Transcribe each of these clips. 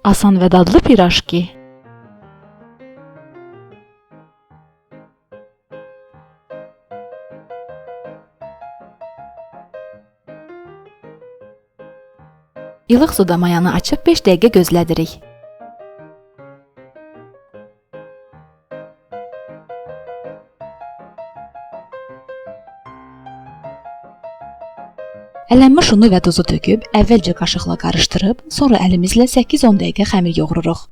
Asan ve dadlı piraşki. İlıq suda mayanı açıb 5 dəqiqə gözlədirik. Ələnmiş unu və duzu töküb, əvvəlcə qaşıqla qarışdırıb, sonra əlimizlə 8-10 dəqiqə xəmir yoğururuq.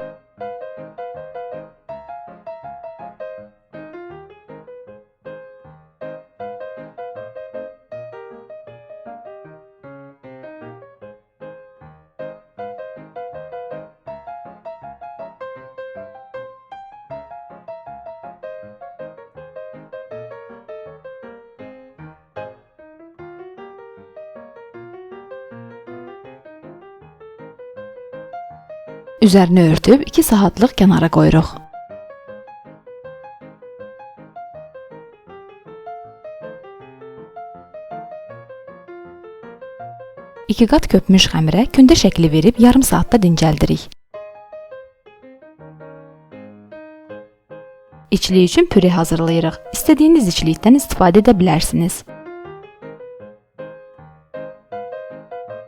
Üzərini örtüb 2 saatlıq kənara qoyuruq. İki qat köpmüş xəmirə kündə şəkli verib yarım saatda dincəldirik. İçlik üçün püre hazırlayırıq. İstədiyiniz içlikdən istifadə edə bilərsiniz.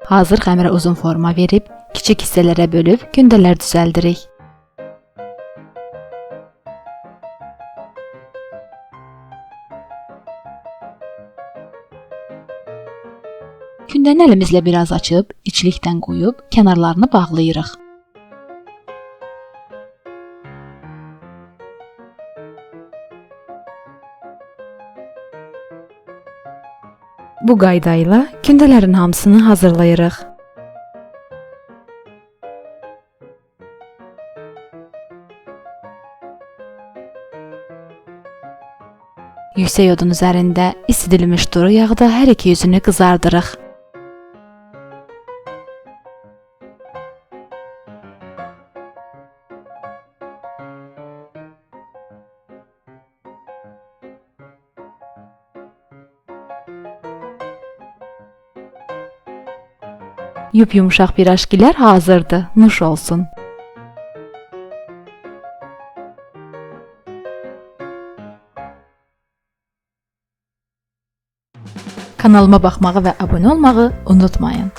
Hazır xəmirə uzun forma verib, kiçik hissələrə bölüb gündələr düzəldirik. Gündəni əlimizlə biraz açıb, içlikdən qoyub, kənarlarını bağlayırıq. Bu qaydayla gündələrin hamısını hazırlayırıq. Yüksək odun üzərində isidilmiş duru yağda hər iki yüzünü qızardırıq. Yumuşaq piraşkilər hazırdır. Nuş olsun. Kanalıma baxmağı və abunə olmağı unutmayın.